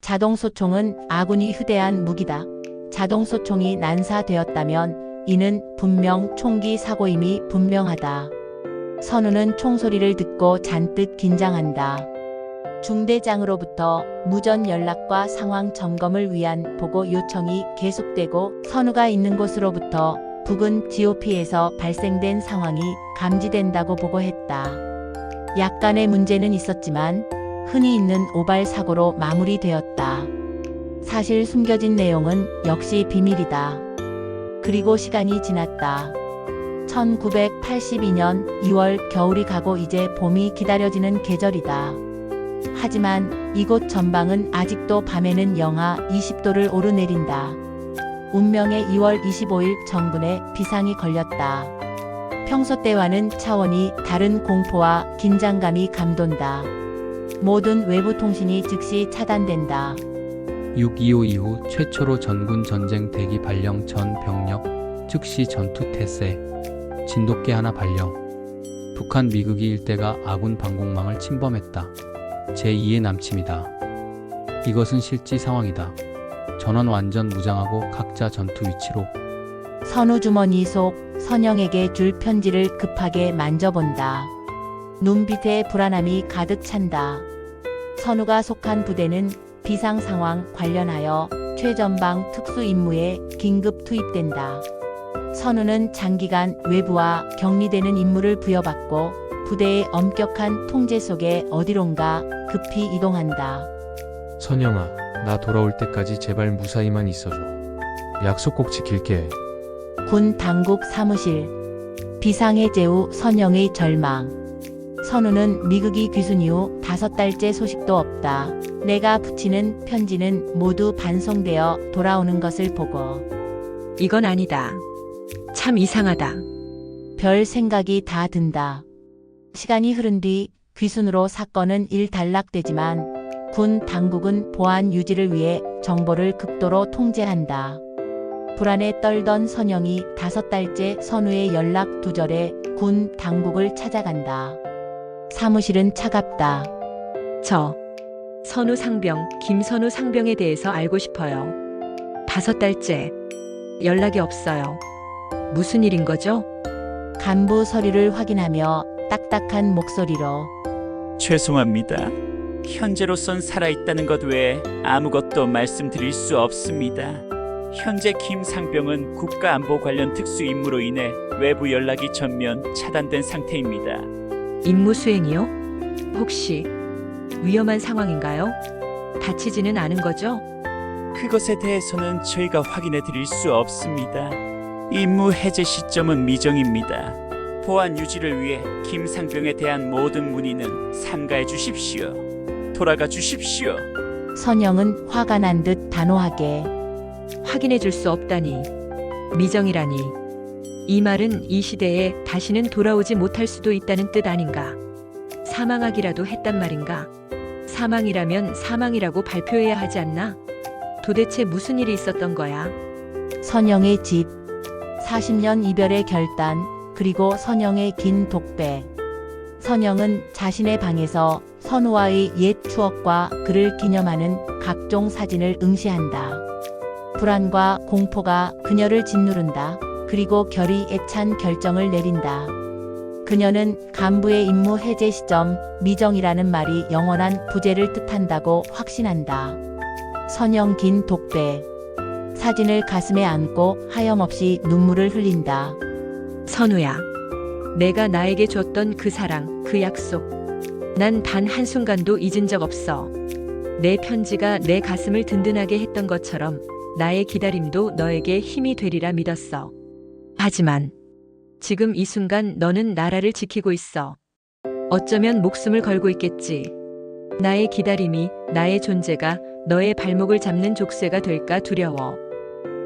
자동소총은 아군이 휴대한 무기다. 자동소총이 난사되었다면 이는 분명 총기 사고임이 분명하다. 선우는 총소리를 듣고 잔뜩 긴장한다. 중대장으로부터 무전 연락과 상황 점검을 위한 보고 요청이 계속되고 선우가 있는 곳으로부터 부근 GOP에서 발생된 상황이 감지된다고 보고했다. 약간의 문제는 있었지만 흔히 있는 오발 사고로 마무리되었다. 사실 숨겨진 내용은 역시 비밀이다. 그리고 시간이 지났다. 1982년 2월 겨울이 가고 이제 봄이 기다려지는 계절이다. 하지만 이곳 전방은 아직도 밤에는 영하 20도를 오르내린다. 운명의 2월 25일 정군에 비상이 걸렸다. 평소 때와는 차원이 다른 공포와 긴장감이 감돈다. 모든 외부 통신이 즉시 차단된다. 6.25 이후 최초로 전군 전쟁 대기 발령 전 병력 즉시 전투 태세. 진돗개 하나 발령. 북한 미국이 일대가 아군 방공망을 침범했다. 제2의 남침이다. 이것은 실지 상황이다. 전원 완전 무장하고 각자 전투 위치로. 선우 주머니 속 선영에게 줄 편지를 급하게 만져본다. 눈빛에 불안함이 가득 찬다. 선우가 속한 부대는 비상 상황 관련하여 최전방 특수 임무에 긴급 투입된다. 선우는 장기간 외부와 격리되는 임무를 부여받고 부대의 엄격한 통제 속에 어디론가 급히 이동한다. 선영아, 나 돌아올 때까지 제발 무사히만 있어줘. 약속 꼭 지킬게. 군 당국 사무실. 비상해제 후 선영의 절망. 선우는 미국이 귀순 이후 5달째 소식도 없다. 내가 붙이는 편지는 모두 반송되어 돌아오는 것을 보고 이건 아니다. 참 이상하다. 별 생각이 다 든다. 시간이 흐른 뒤 귀순으로 사건은 일단락되지만 군 당국은 보안 유지를 위해 정보를 극도로 통제한다. 불안에 떨던 선영이 5달째 선우의 연락 두절에 군 당국을 찾아간다. 사무실은 차갑다. 저 선우 상병, 김선우 상병에 대해서 알고 싶어요. 5달째 연락이 없어요. 무슨 일인 거죠? 간부 서류를 확인하며 딱딱한 목소리로 죄송합니다. 현재로선 살아있다는 것 외에 아무것도 말씀드릴 수 없습니다. 현재 김 상병은 국가안보 관련 특수 임무로 인해 외부 연락이 전면 차단된 상태입니다. 임무 수행이요? 혹시 위험한 상황인가요? 다치지는 않은 거죠? 그것에 대해서는 저희가 확인해 드릴 수 없습니다. 임무 해제 시점은 미정입니다. 보안 유지를 위해 김 상병에 대한 모든 문의는 삼가해 주십시오. 돌아가 주십시오. 선영은 화가 난 듯 단호하게 확인해 줄 수 없다니. 미정이라니. 이 말은 이 시대에 다시는 돌아오지 못할 수도 있다는 뜻 아닌가? 사망하기라도 했단 말인가? 사망이라면 사망이라고 발표해야 하지 않나? 도대체 무슨 일이 있었던 거야? 선영의 집, 40년 이별의 결단, 그리고 선영의 긴 독배. 선영은 자신의 방에서 선우와의 옛 추억과 그를 기념하는 각종 사진을 응시한다. 불안과 공포가 그녀를 짓누른다. 그리고 결이 애찬 결정을 내린다. 그녀는 간부의 임무 해제 시점 미정이라는 말이 영원한 부재를 뜻한다고 확신한다. 선영 긴 독배. 사진을 가슴에 안고 하염없이 눈물을 흘린다. 선우야. 내가 나에게 줬던 그 사랑, 그 약속. 난 단 한순간도 잊은 적 없어. 내 편지가 내 가슴을 든든하게 했던 것처럼 나의 기다림도 너에게 힘이 되리라 믿었어. 하지만 지금 이 순간 너는 나라를 지키고 있어. 어쩌면 목숨을 걸고 있겠지. 나의 기다림이, 나의 존재가 너의 발목을 잡는 족쇄가 될까 두려워.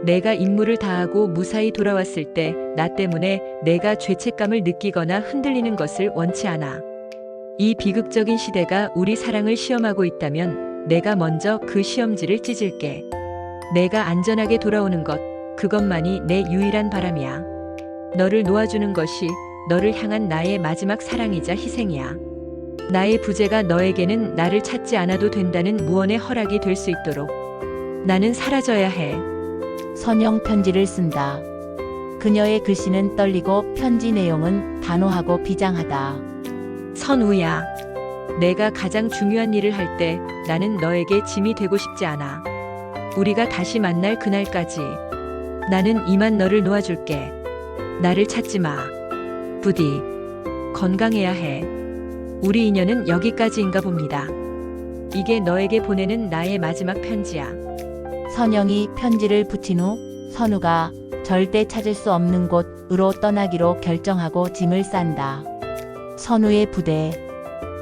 내가 임무를 다하고 무사히 돌아왔을 때 나 때문에 내가 죄책감을 느끼거나 흔들리는 것을 원치 않아. 이 비극적인 시대가 우리 사랑을 시험하고 있다면 내가 먼저 그 시험지를 찢을게. 내가 안전하게 돌아오는 것, 그것만이 내 유일한 바람이야. 너를 놓아주는 것이 너를 향한 나의 마지막 사랑이자 희생이야. 나의 부재가 너에게는 나를 찾지 않아도 된다는 무언의 허락이 될 수 있도록 나는 사라져야 해. 선영 편지를 쓴다. 그녀의 글씨는 떨리고 편지 내용은 단호하고 비장하다. 선우야, 내가 가장 중요한 일을 할 때 나는 너에게 짐이 되고 싶지 않아. 우리가 다시 만날 그날까지 나는 이만 너를 놓아줄게. 나를 찾지 마. 부디 건강해야 해. 우리 인연은 여기까지인가 봅니다. 이게 너에게 보내는 나의 마지막 편지야. 선영이 편지를 붙인 후 선우가 절대 찾을 수 없는 곳으로 떠나기로 결정하고 짐을 싼다. 선우의 부대.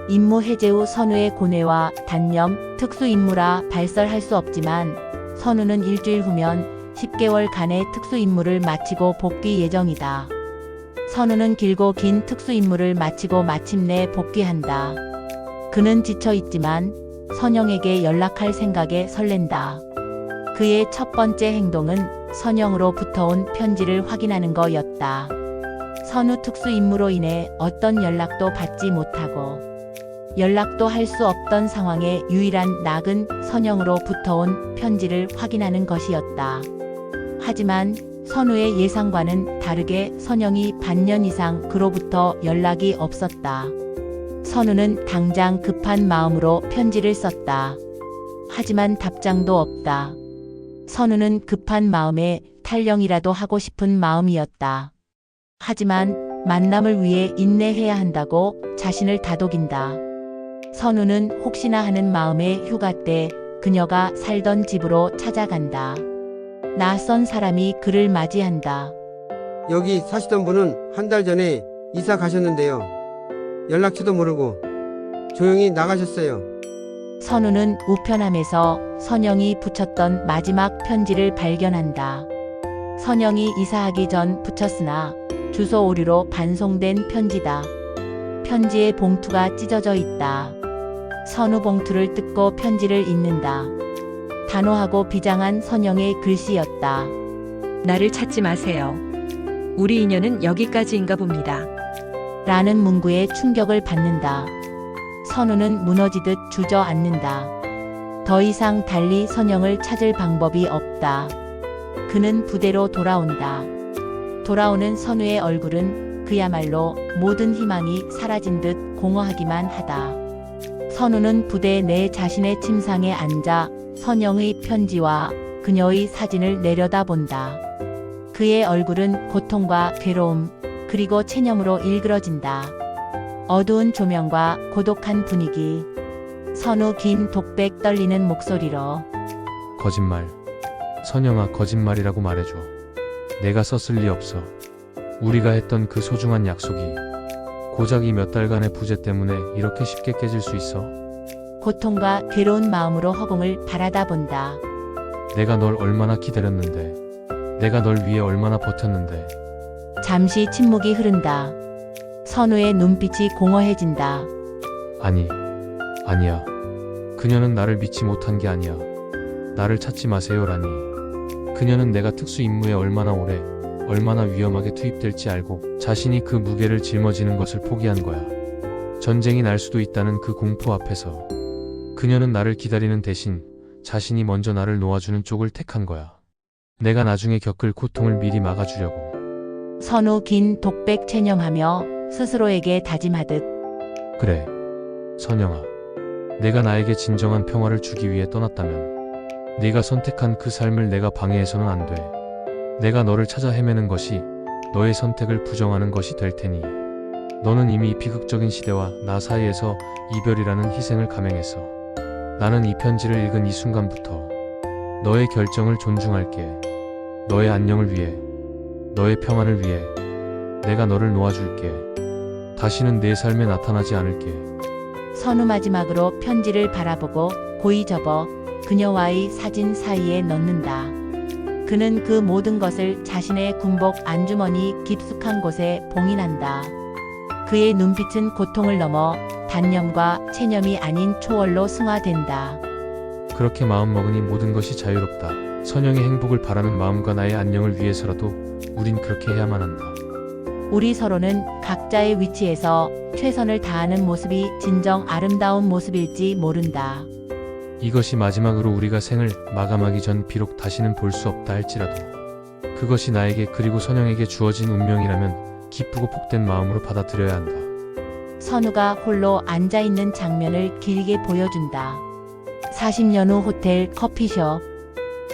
임무 해제 후 선우의 고뇌와 단념, 특수임무라 발설할 수 없지만 선우는 일주일 후면 10개월간의 특수임무를 마치고 복귀 예정이다. 선우는 길고 긴 특수임무를 마치고 마침내 복귀한다. 그는 지쳐 있지만 선영에게 연락할 생각에 설렌다. 그의 첫 번째 행동은 선영으로부터 온 편지를 확인하는 거였다. 선우 특수임무로 인해 어떤 연락도 받지 못하고 연락도 할 수 없던 상황에 유일한 낙은 선영으로부터 온 편지를 확인하는 것이었다. 하지만 선우의 예상과는 다르게 선영이 반년 이상 그로부터 연락이 없었다. 선우는 당장 급한 마음으로 편지를 썼다. 하지만 답장도 없다. 선우는 급한 마음에 탈영이라도 하고 싶은 마음이었다. 하지만 만남을 위해 인내해야 한다고 자신을 다독인다. 선우는 혹시나 하는 마음에 휴가 때 그녀가 살던 집으로 찾아간다. 낯선 사람이 그를 맞이한다. 여기 사시던 분은 한 달 전에 이사 가셨는데요. 연락처도 모르고 조용히 나가셨어요. 선우는 우편함에서 선영이 붙였던 마지막 편지를 발견한다. 선영이 이사하기 전 붙였으나 주소 오류로 반송된 편지다. 편지의 봉투가 찢어져 있다. 선우 봉투를 뜯고 편지를 읽는다. 단호하고 비장한 선영의 글씨였다. 나를 찾지 마세요. 우리 인연은 여기까지인가 봅니다. 라는 문구에 충격을 받는다. 선우는 무너지듯 주저앉는다. 더 이상 달리 선영을 찾을 방법이 없다. 그는 부대로 돌아온다. 돌아오는 선우의 얼굴은 그야말로 모든 희망이 사라진 듯 공허하기만 하다. 선우는 부대 내 자신의 침상에 앉아 선영의 편지와 그녀의 사진을 내려다본다. 그의 얼굴은 고통과 괴로움, 그리고 체념으로 일그러진다. 어두운 조명과 고독한 분위기. 선우 긴 독백 떨리는 목소리로 거짓말. 선영아, 거짓말이라고 말해줘. 내가 썼을 리 없어. 우리가 했던 그 소중한 약속이 고작 이 몇 달간의 부재 때문에 이렇게 쉽게 깨질 수 있어? 고통과 괴로운 마음으로 허공을 바라다 본다. 내가 널 얼마나 기다렸는데, 내가 널 위해 얼마나 버텼는데. 잠시 침묵이 흐른다. 선우의 눈빛이 공허해진다. 아니야. 그녀는 나를 믿지 못한 게 아니야. 나를 찾지 마세요라니. 그녀는 내가 특수 임무에 얼마나 오래, 얼마나 위험하게 투입될지 알고 자신이 그 무게를 짊어지는 것을 포기한 거야. 전쟁이 날 수도 있다는 그 공포 앞에서 그녀는 나를 기다리는 대신 자신이 먼저 나를 놓아주는 쪽을 택한 거야. 내가 나중에 겪을 고통을 미리 막아주려고. 선우 긴 독백 체념하며 스스로에게 다짐하듯 그래, 선영아. 내가 나에게 진정한 평화를 주기 위해 떠났다면 네가 선택한 그 삶을 내가 방해해서는 안 돼. 내가 너를 찾아 헤매는 것이 너의 선택을 부정하는 것이 될 테니. 너는 이미 이 비극적인 시대와 나 사이에서 이별이라는 희생을 감행했어. 나는 이 편지를 읽은 이 순간부터 너의 결정을 존중할게. 너의 안녕을 위해, 너의 평안을 위해 내가 너를 놓아줄게. 다시는 내 삶에 나타나지 않을게. 선우 마지막으로 편지를 바라보고 고이 접어 그녀와의 사진 사이에 넣는다. 그는 그 모든 것을 자신의 군복 안주머니 깊숙한 곳에 봉인한다. 그의 눈빛은 고통을 넘어 단념과 체념이 아닌 초월로 승화된다. 그렇게 마음먹으니 모든 것이 자유롭다. 선영의 행복을 바라는 마음과 나의 안녕을 위해서라도 우린 그렇게 해야만 한다. 우리 서로는 각자의 위치에서 최선을 다하는 모습이 진정 아름다운 모습일지 모른다. 이것이 마지막으로 우리가 생을 마감하기 전 비록 다시는 볼 수 없다 할지라도 그것이 나에게 그리고 선영에게 주어진 운명이라면 기쁘고 복된 마음으로 받아들여야 한다. 선우가 홀로 앉아있는 장면을 길게 보여준다. 40년 후 호텔 커피숍.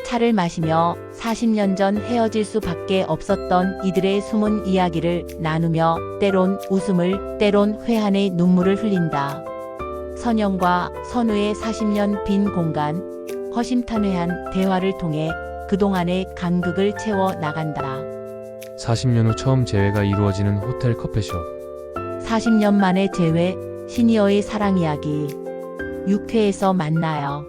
차를 마시며 40년 전 헤어질 수밖에 없었던 이들의 숨은 이야기를 나누며 때론 웃음을, 때론 회한의 눈물을 흘린다. 선영과 선우의 40년 빈 공간, 허심탄회한 대화를 통해 그동안의 간극을 채워 나간다. 40년 후 처음 재회가 이루어지는 호텔 커피숍. 40년 만의 재회, 시니어의 사랑 이야기. 6회에서 만나요.